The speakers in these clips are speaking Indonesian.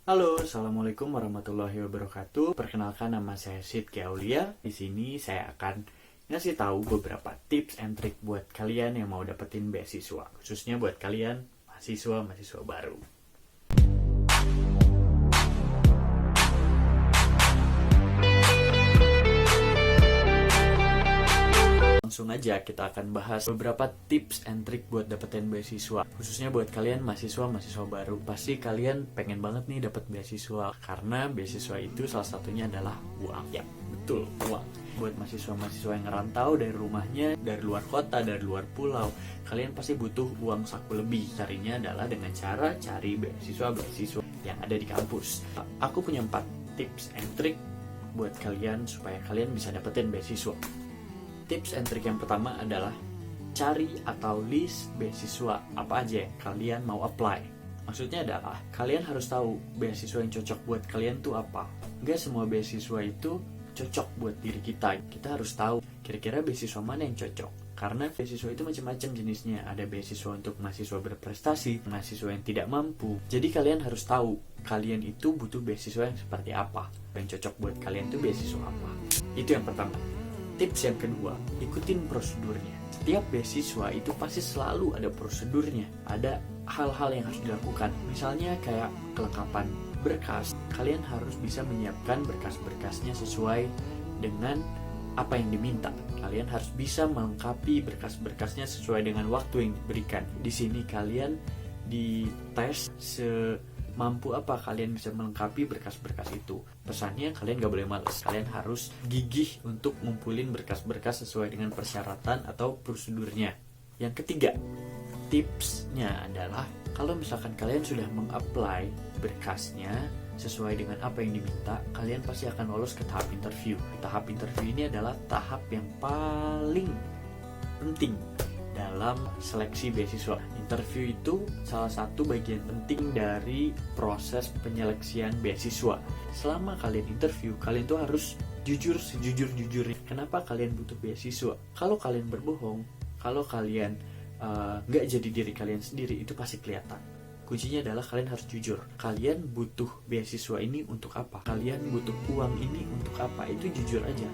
Halo, assalamualaikum warahmatullahi wabarakatuh. Perkenalkan, nama saya Sidki Aulia. Di sini saya akan ngasih tahu beberapa tips and trik buat kalian yang mau dapetin beasiswa, khususnya buat kalian mahasiswa baru. Langsung aja kita akan bahas beberapa tips and trik buat dapetin beasiswa, khususnya buat kalian mahasiswa baru. Pasti kalian pengen banget nih dapet beasiswa, karena beasiswa itu salah satunya adalah uang. Ya, betul, uang. Buat mahasiswa yang ngerantau dari rumahnya, dari luar kota, dari luar pulau, kalian pasti butuh uang saku lebih. Carinya adalah dengan cara cari beasiswa yang ada di kampus. Aku punya 4 tips and trik buat kalian supaya kalian bisa dapetin beasiswa. Tips and trik yang pertama adalah cari atau list beasiswa apa aja yang kalian mau apply. Maksudnya adalah kalian harus tahu beasiswa yang cocok buat kalian tuh apa. Nggak semua beasiswa itu cocok buat diri kita. Kita harus tahu kira-kira beasiswa mana yang cocok. Karena beasiswa itu macam-macam jenisnya. Ada beasiswa untuk mahasiswa berprestasi, mahasiswa yang tidak mampu. Jadi kalian harus tahu kalian itu butuh beasiswa yang seperti apa. Yang cocok buat kalian tuh beasiswa apa. Itu yang pertama. Tips yang kedua, ikutin prosedurnya. Setiap beasiswa itu pasti selalu ada prosedurnya. Ada hal-hal yang harus dilakukan. Misalnya kayak kelengkapan berkas. Kalian harus bisa menyiapkan berkas-berkasnya sesuai dengan apa yang diminta. Kalian harus bisa melengkapi berkas-berkasnya sesuai dengan waktu yang diberikan. Di sini kalian dites mampu apa kalian bisa melengkapi berkas-berkas itu. Pesannya, kalian gak boleh males. Kalian harus gigih untuk ngumpulin berkas-berkas sesuai dengan persyaratan atau prosedurnya. Yang ketiga, tipsnya adalah kalau misalkan kalian sudah meng-apply berkasnya sesuai dengan apa yang diminta, kalian pasti akan lolos ke tahap interview. Tahap interview ini adalah tahap yang paling penting dalam seleksi beasiswa. Interview itu salah satu bagian penting dari proses penyeleksian beasiswa. Selama kalian interview, kalian tuh harus jujur sejujur-jujurnya. Kenapa kalian butuh beasiswa? Kalau kalian berbohong, kalau kalian nggak jadi diri kalian sendiri, itu pasti kelihatan. Kuncinya adalah kalian harus jujur. Kalian butuh beasiswa ini untuk apa? Kalian butuh uang ini untuk apa? Itu jujur aja.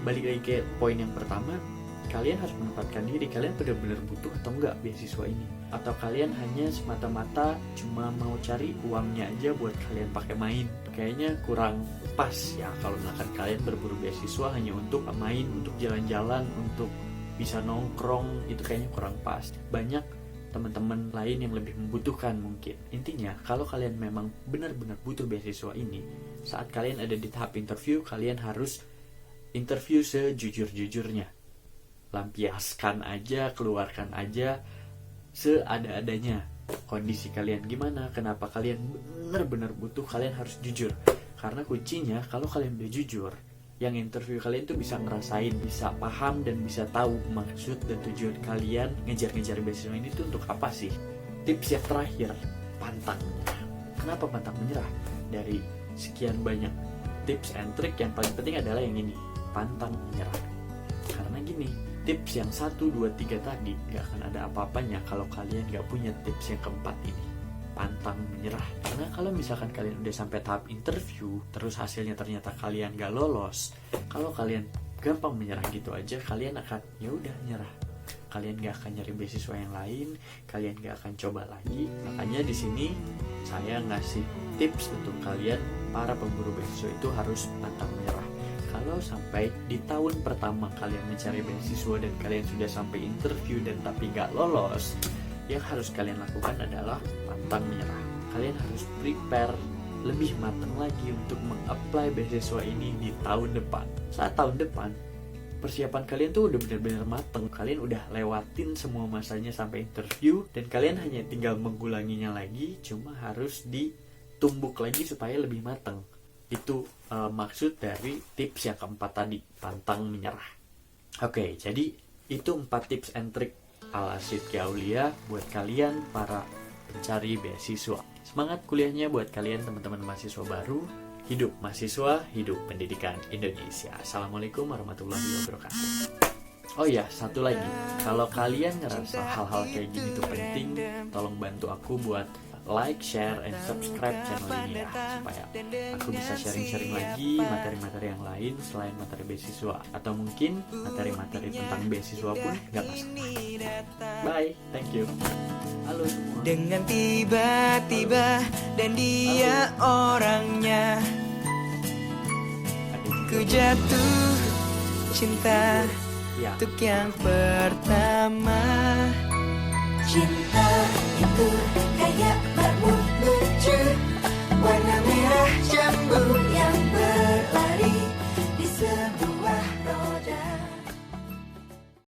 Balik lagi ke poin yang pertama, kalian harus menempatkan diri, kalian benar-benar butuh atau enggak beasiswa ini, atau kalian hanya semata-mata cuma mau cari uangnya aja buat kalian pakai main. Kayaknya kurang pas ya kalau misalkan kalian berburu beasiswa hanya untuk main, untuk jalan-jalan, untuk bisa nongkrong. Itu kayaknya kurang pas. Banyak teman-teman lain yang lebih membutuhkan mungkin. Intinya, kalau kalian memang benar-benar butuh beasiswa ini, saat kalian ada di tahap interview, kalian harus interview sejujur-jujurnya. Lampiaskan aja, keluarkan aja seada-adanya kondisi kalian gimana, kenapa kalian benar-benar butuh. Kalian harus jujur, karena kuncinya kalau kalian udah jujur, yang interview kalian tuh bisa ngerasain, bisa paham, dan bisa tahu maksud dan tujuan kalian ngejar-ngejar beasiswa ini tuh untuk apa sih. Tips yang terakhir, pantang menyerah. Kenapa pantang menyerah? Dari sekian banyak tips and trick, yang paling penting adalah yang ini, pantang menyerah. Karena gini, tips yang 1, 2, 3 tadi gak akan ada apa-apanya kalau kalian gak punya tips yang keempat ini, pantang menyerah. Karena kalau misalkan kalian udah sampai tahap interview, terus hasilnya ternyata kalian gak lolos, kalau kalian gampang menyerah gitu aja, kalian akan ya udah nyerah. Kalian gak akan nyari beasiswa yang lain, kalian gak akan coba lagi. Makanya di sini saya ngasih tips untuk kalian, para pemburu beasiswa itu harus pantang menyerah. Kalau sampai di tahun pertama kalian mencari beasiswa dan kalian sudah sampai interview dan tapi gak lolos, yang harus kalian lakukan adalah pantang menyerah. Kalian harus prepare lebih matang lagi untuk meng-apply beasiswa ini di tahun depan. Saat tahun depan, persiapan kalian tuh udah benar-benar matang. Kalian udah lewatin semua masanya sampai interview, dan kalian hanya tinggal menggulanginya lagi, cuma harus ditumbuk lagi supaya lebih matang. Itu maksud dari tips yang keempat tadi, pantang menyerah. Oke, jadi itu 4 tips and trick ala Sidki Aulia buat kalian para pencari beasiswa. Semangat kuliahnya buat kalian teman-teman mahasiswa baru. Hidup mahasiswa, hidup pendidikan Indonesia. Assalamualaikum warahmatullahi wabarakatuh. Oh ya, satu lagi, kalau kalian ngerasa hal-hal kayak gini tuh penting, tolong bantu aku buat like, share, and subscribe channel ini ya, supaya aku bisa sharing-sharing lagi materi-materi yang lain selain materi beasiswa, atau mungkin materi-materi tentang beasiswa pun gak masalah. Bye, thank you. Halo semua. Dengan tiba-tiba dan dia orangnya, ku jatuh cinta Ya. untuk yang pertama. Cinta itu kayak